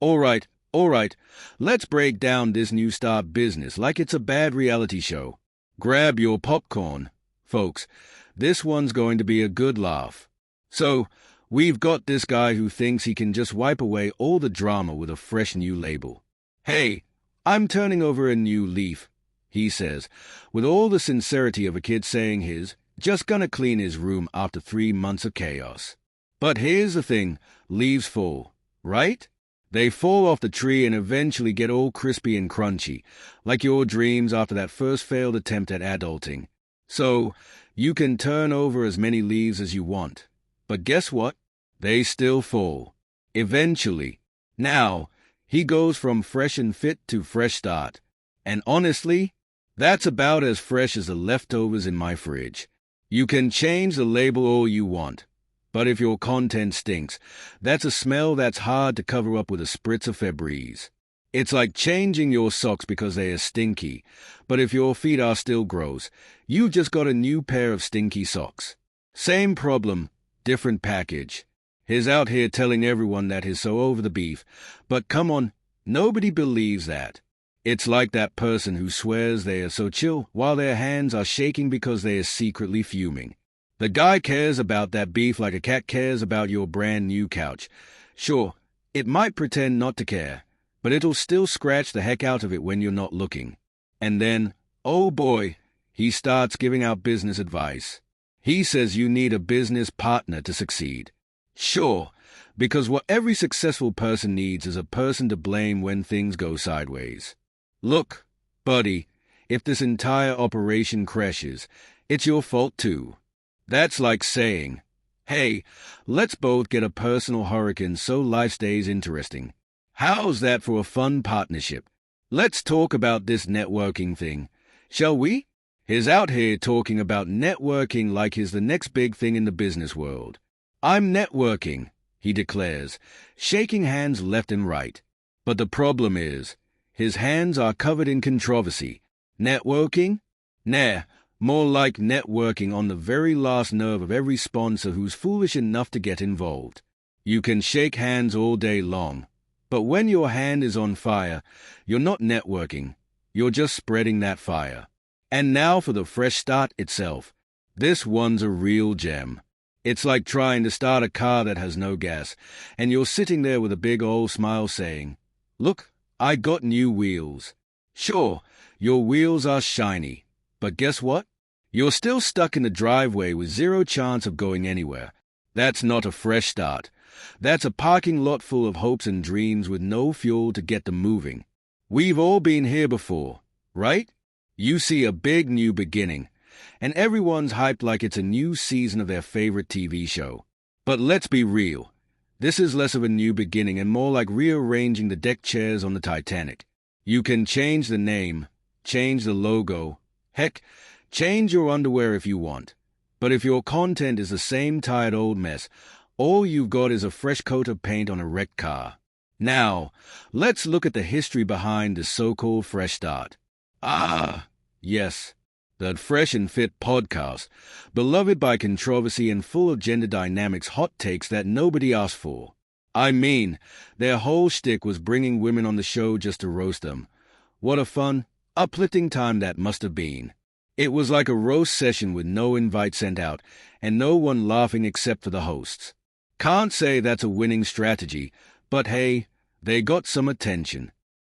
all right. Let's break down this new start business like it's a bad reality show. Grab your popcorn, folks. This one's going to be a good laugh. So, we've got this guy who thinks he can just wipe away all the drama with a fresh new label. Hey, I'm turning over a new leaf, he says, with all the sincerity of a kid saying he's just gonna clean his room after 3 months of chaos. But here's the thing, leaves fall, right? They fall off the tree and eventually get all crispy and crunchy, like your dreams after that first failed attempt at adulting. So, you can turn over as many leaves as you want. But guess what? They still fall. Eventually. Now, he goes from fresh and fit to fresh start. And honestly, that's about as fresh as the leftovers in my fridge. You can change the label all you want. But if your content stinks, that's a smell that's hard to cover up with a spritz of Febreze. It's like changing your socks because they are stinky, but if your feet are still gross, you just got a new pair of stinky socks. Same problem, different package. He's out here telling everyone that he's so over the beef, but come on, nobody believes that. It's like that person who swears they are so chill while their hands are shaking because they are secretly fuming. The guy cares about that beef like a cat cares about your brand new couch. Sure, it might pretend not to care, but it'll still scratch the heck out of it when you're not looking. And then, oh boy, he starts giving out business advice. He says you need a business partner to succeed. Sure, because what every successful person needs is a person to blame when things go sideways. Look, buddy, if this entire operation crashes, it's your fault too. That's like saying, hey, let's both get a personal hurricane so life stays interesting. How's that for a fun partnership? Let's talk about this networking thing, shall we? He's out here talking about networking like he's the next big thing in the business world. I'm networking, he declares, shaking hands left and right. But the problem is, his hands are covered in controversy. Networking? Nah. More like networking on the very last nerve of every sponsor who's foolish enough to get involved. You can shake hands all day long, but when your hand is on fire, you're not networking, you're just spreading that fire. And now for the fresh start itself. This one's a real gem. It's like trying to start a car that has no gas, and you're sitting there with a big old smile saying, "Look, I got new wheels." Sure, your wheels are shiny, but guess what? You're still stuck in the driveway with zero chance of going anywhere. That's not a fresh start. That's a parking lot full of hopes and dreams with no fuel to get them moving. We've all been here before, right? You see a big new beginning, and everyone's hyped like it's a new season of their favorite TV show. But let's be real. This is less of a new beginning and more like rearranging the deck chairs on the Titanic. You can change the name, change the logo, heck, change your underwear if you want. But if your content is the same tired old mess, all you've got is a fresh coat of paint on a wrecked car. Now, let's look at the history behind the so-called fresh start. Ah, yes, the Fresh and Fit podcast, beloved by controversy and full of gender dynamics hot takes that nobody asked for. I mean, their whole shtick was bringing women on the show just to roast them. What a fun, uplifting time that must have been. It was like a roast session with no invite sent out, and no one laughing except for the hosts. Can't say that's a winning strategy, but hey, they got some attention.